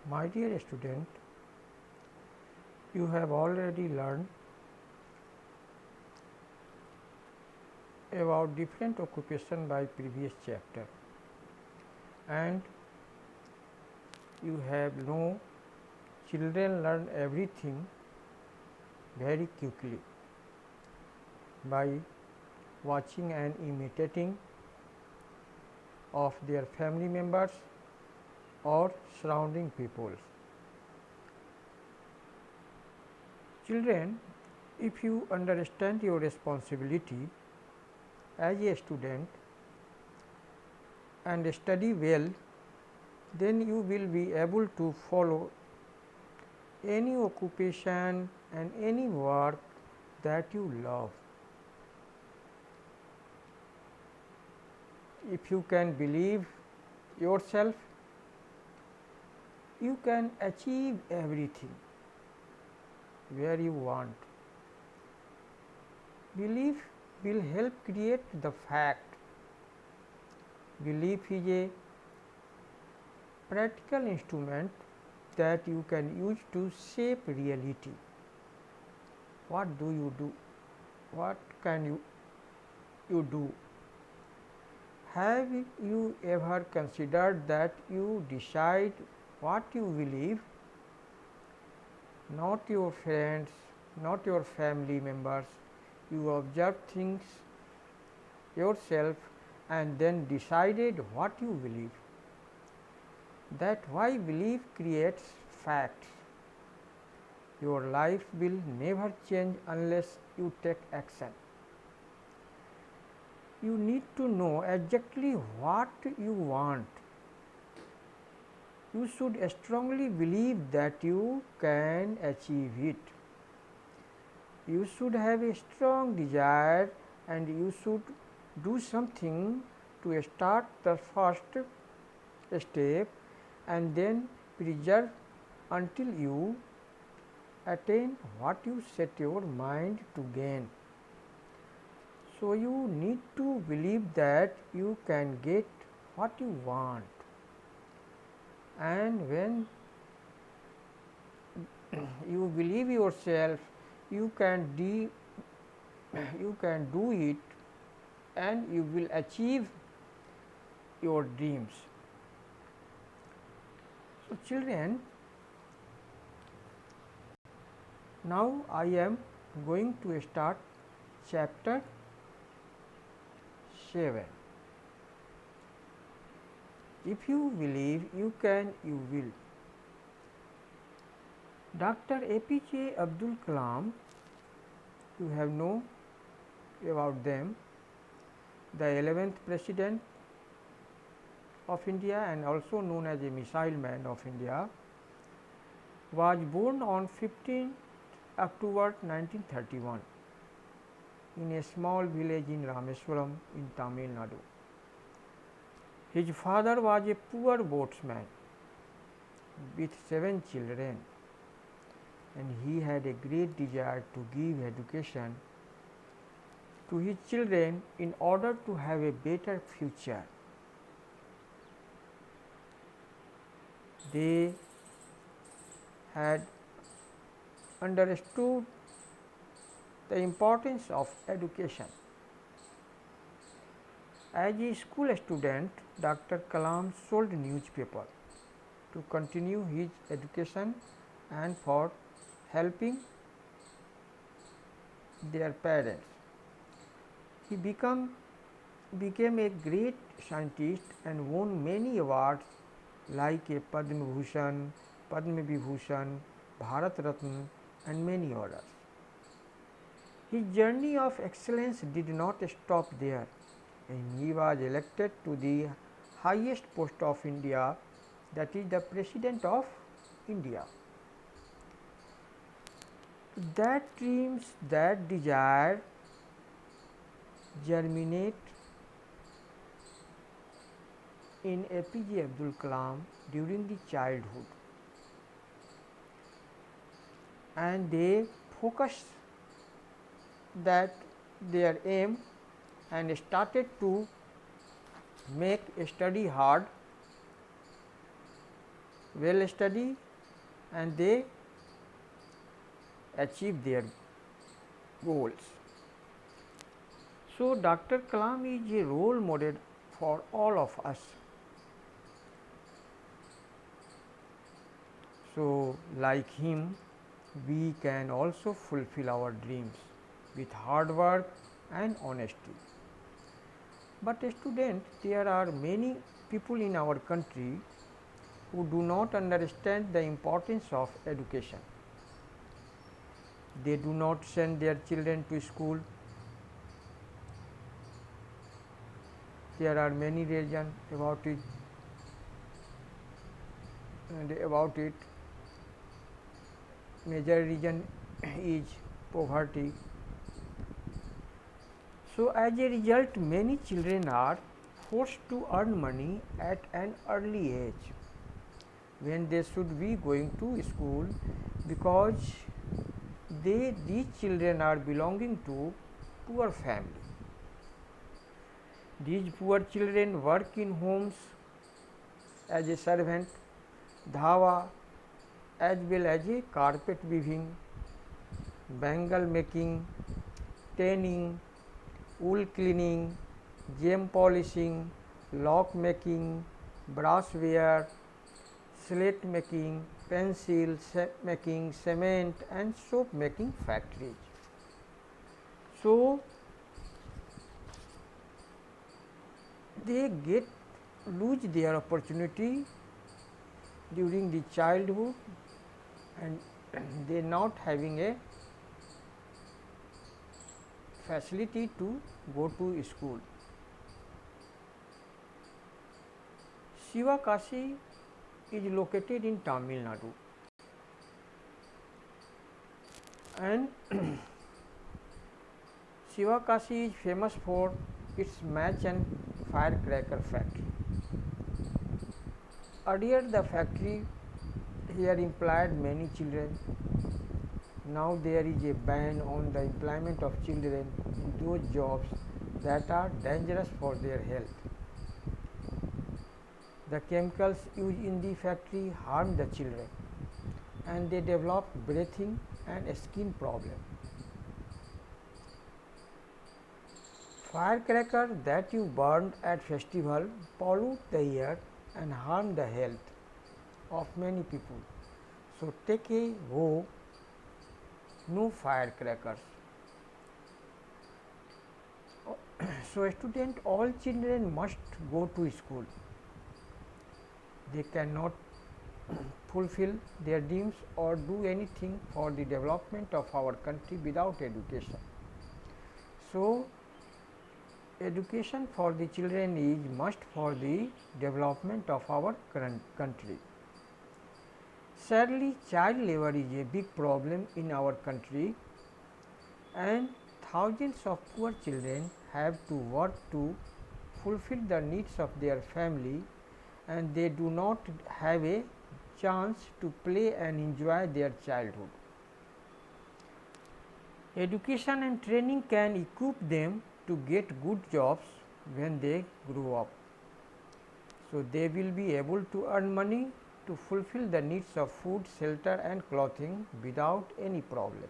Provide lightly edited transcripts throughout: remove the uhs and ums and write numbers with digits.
My dear student, you have already learned about different occupation by previous chapter, and you have know children learn everything very quickly by watching and imitating of their family members or surrounding people. Children, if you understand your responsibility as a student and study well, then you will be able to follow any occupation and any work that you love. If you can believe yourself, you can achieve everything where you want. Belief will help create the fact. Belief is a practical instrument that you can use to shape reality. What do you do? What can you do? Have you ever considered that you decide what you believe? Not your friends, not your family members. You observe things yourself and then decided what you believe. That why belief creates facts. Your life will never change unless you take action. You need to know exactly what you want. You should strongly believe that you can achieve it. You should have a strong desire and you should do something to start the first step and then persevere until you attain what you set your mind to gain. So, you need to believe that you can get what you want, and when you believe yourself, you can do it and you will achieve your dreams. So, children, now I am going to start chapter 7. If you believe you can, you will. Dr. APJ Abdul Kalam, you have known about them, the 11th President of India and also known as a Missile Man of India, was born on 15 October 1931 in a small village in Rameswaram in Tamil Nadu. His father was a poor boatsman with 7 children, and he had a great desire to give education to his children in order to have a better future. They had understood the importance of education. As a school student, Dr. Kalam sold newspaper to continue his education and for helping their parents. He became a great scientist and won many awards like a Padma Bhushan, Padma Vibhushan, Bharat Ratna and many others. His journey of excellence did not stop there, and he was elected to the highest post of India, that is the President of India. That dreams, that desire germinate in APJ Abdul Kalam during the childhood, and they focused that their aim and started to make study hard well study and they achieve their goals. So, Dr. Kalam is a role model for all of us. So, like him, we can also fulfill our dreams with hard work and honesty. But student, there are many people in our country who do not understand the importance of education. They do not send their children to school. There are many reasons about it, and about it. Major reason is poverty. So, as a result, many children are forced to earn money at an early age when they should be going to school, because these children are belonging to poor family. These poor children work in homes as a servant, dhawa, as well as a carpet weaving, bangle making, tanning, wool cleaning, gem polishing, lock making, brassware, slate making, pencil making, cement and soap making factories. So, they lose their opportunity during the childhood, and they not having a facility to go to school. Sivakasi is located in Tamil Nadu, and Sivakasi is famous for its match and firecracker factory. Earlier the factory here employed many children. Now there is a ban on the employment of children in those jobs that are dangerous for their health. The chemicals used in the factory harm the children and they develop breathing and skin problems. Firecracker that you burn at festival pollute the air and harm the health of many people. So take a vow, no firecrackers. So student, all children must go to school. They cannot fulfill their dreams or do anything for the development of our country without education. So education for the children is must for the development of our current country. Sadly, child labor is a big problem in our country, and thousands of poor children have to work to fulfill the needs of their family, and they do not have a chance to play and enjoy their childhood. Education and training can equip them to get good jobs when they grow up. So, they will be able to earn money to fulfill the needs of food, shelter and clothing without any problem.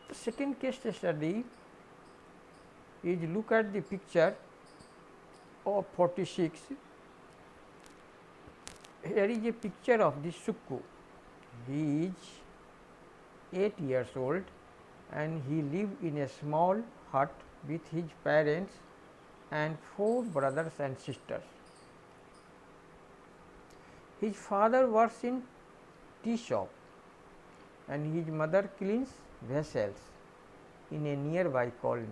The second case study is, look at the picture of 46. Here is a picture of the Sukku. He is 8 years old and he lived in a small hut with his parents and 4 brothers and sisters. His father works in tea shop and his mother cleans vessels in a nearby colony,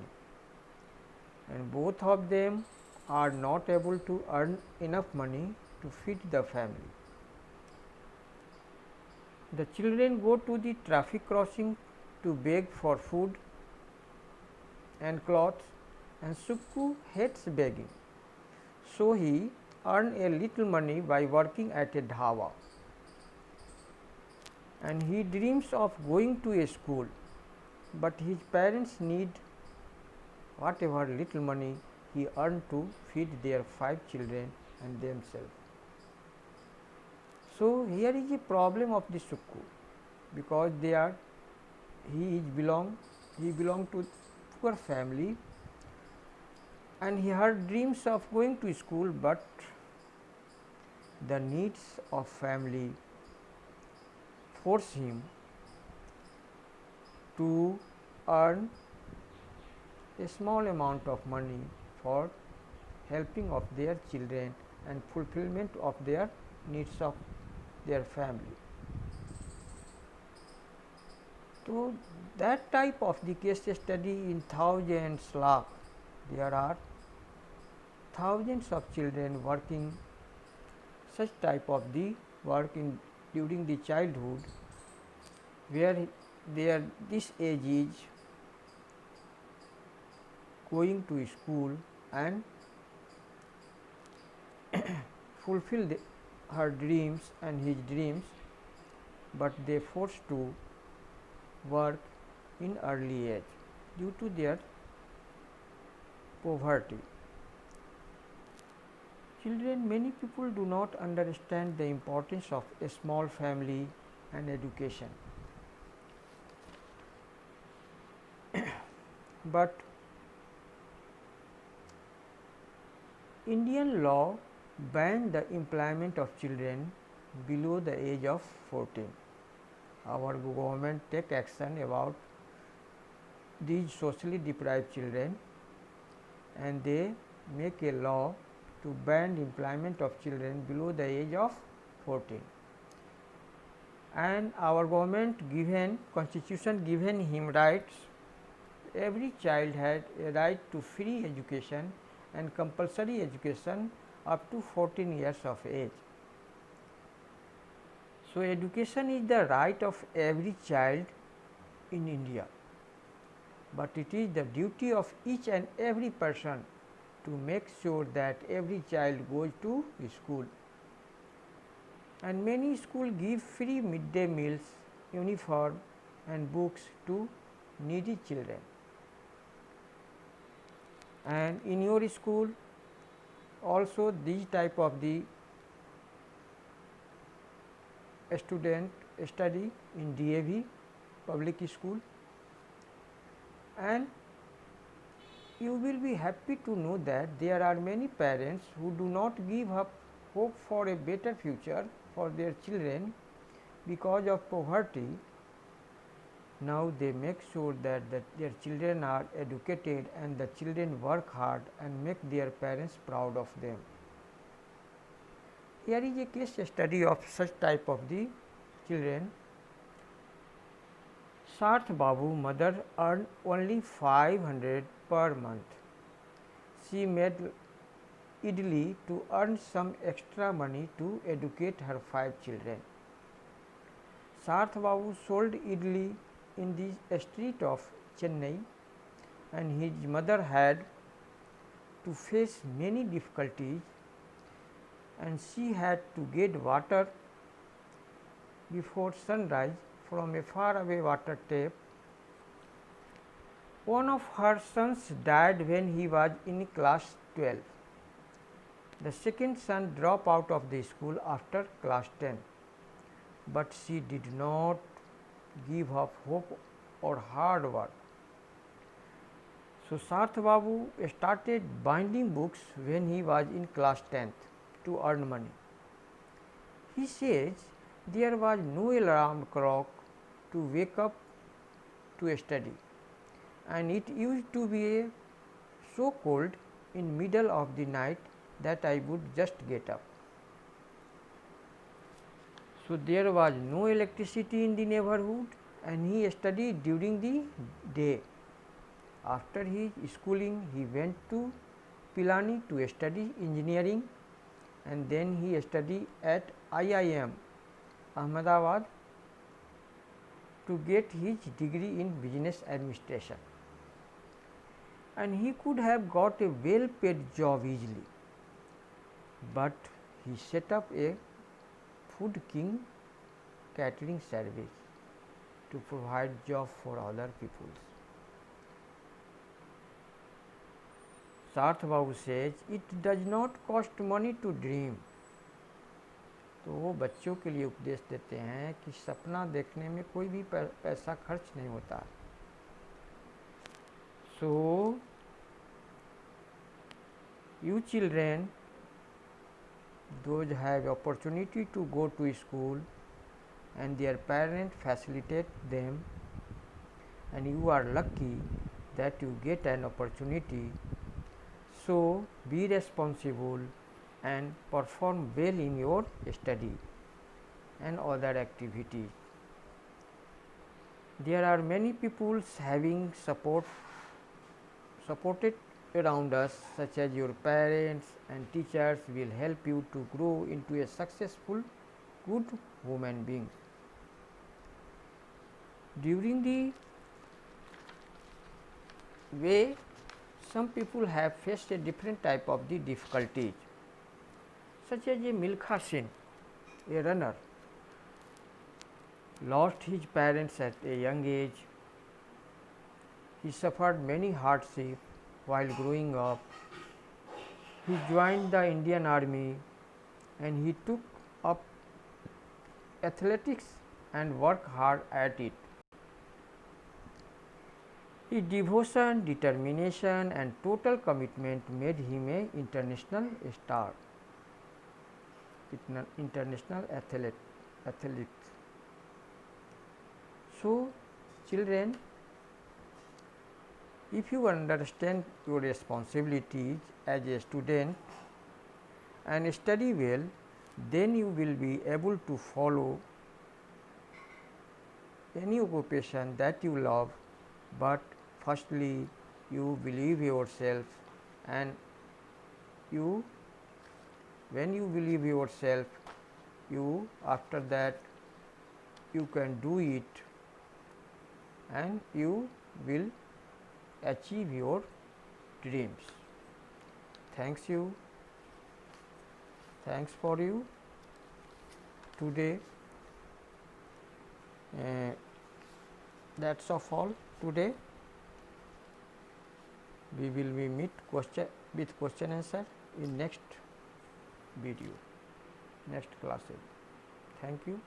and both of them are not able to earn enough money to feed the family. The children go to the traffic crossing to beg for food and clothes, and Sukku hates begging. So he earns a little money by working at a dhawa, and he dreams of going to a school, but his parents need whatever little money he earned to feed their 5 children and themselves. So, here is a problem of the Sukku, because he belong to poor family, and he had dreams of going to school, but the needs of family force him to earn a small amount of money for helping of their children and fulfillment of their needs of their family. So, that type of the case study in thousands lakh, there are thousands of children working such type of the work in during the childhood, where their this age is going to school and fulfill her dreams and his dreams, but they forced to work in early age due to their poverty. Children, many people do not understand the importance of a small family and education. But Indian law banned the employment of children below the age of 14. Our government take action about these socially deprived children, and they make a law to ban employment of children below the age of 14. And our government constitution given him rights. Every child had a right to free education and compulsory education up to 14 years of age. So, education is the right of every child in India, but it is the duty of each and every person to make sure that every child goes to school. And many schools give free midday meals, uniform and books to needy children. And in your school also these type of the student study in DAV public school, and you will be happy to know that there are many parents who do not give up hope for a better future for their children because of poverty. Now they make sure that their children are educated and the children work hard and make their parents proud of them. Here is a case study of such type of the children. Sarth Babu mother earned only 500 per month. She made idli to earn some extra money to educate her 5 children. Sarth Babu sold idli in the street of Chennai, and his mother had to face many difficulties, and she had to get water before sunrise from a far away water tap. One of her sons died when he was in class 12. The second son dropped out of the school after class 10, but she did not give up hope or hard work. So, Sarth Babu started binding books when he was in class 10th to earn money. He says there was no alarm clock to wake up to study, and it used to be so cold in middle of the night that I would just get up. So, there was no electricity in the neighborhood, and he studied during the day. After his schooling, he went to Pilani to study engineering, and then he studied at IIM Ahmedabad to get his degree in business administration. And he could have got a well paid job easily, but he set up a Food King catering service to provide job for other people. Sarthbabu says it does not cost money to dream. तो वो बच्चों के लिए उपदेश देते हैं कि सपना देखने में कोई भी पैसा खर्च नहीं होता। सो you children, those have opportunity to go to school and their parents facilitate them, and you are lucky that you get an opportunity. So be responsible and perform well in your study and other activities. There are many people having supported around us, such as your parents and teachers will help you to grow into a successful, good human being. During the way, some people have faced a different type of the difficulties, such as a Milkha Singh, a runner, lost his parents at a young age. He suffered many hardships while growing up. He joined the Indian Army and he took up athletics and worked hard at it. His devotion, determination and total commitment made him an international star, international athlete. So, children, if you understand your responsibilities as a student and study well, then you will be able to follow any occupation that you love. But firstly, you believe yourself, and when you believe yourself, after that you can do it and you will achieve your dreams. Thanks for you today. That's of all today. We will be meet with question answer in next video, next classes. Thank you.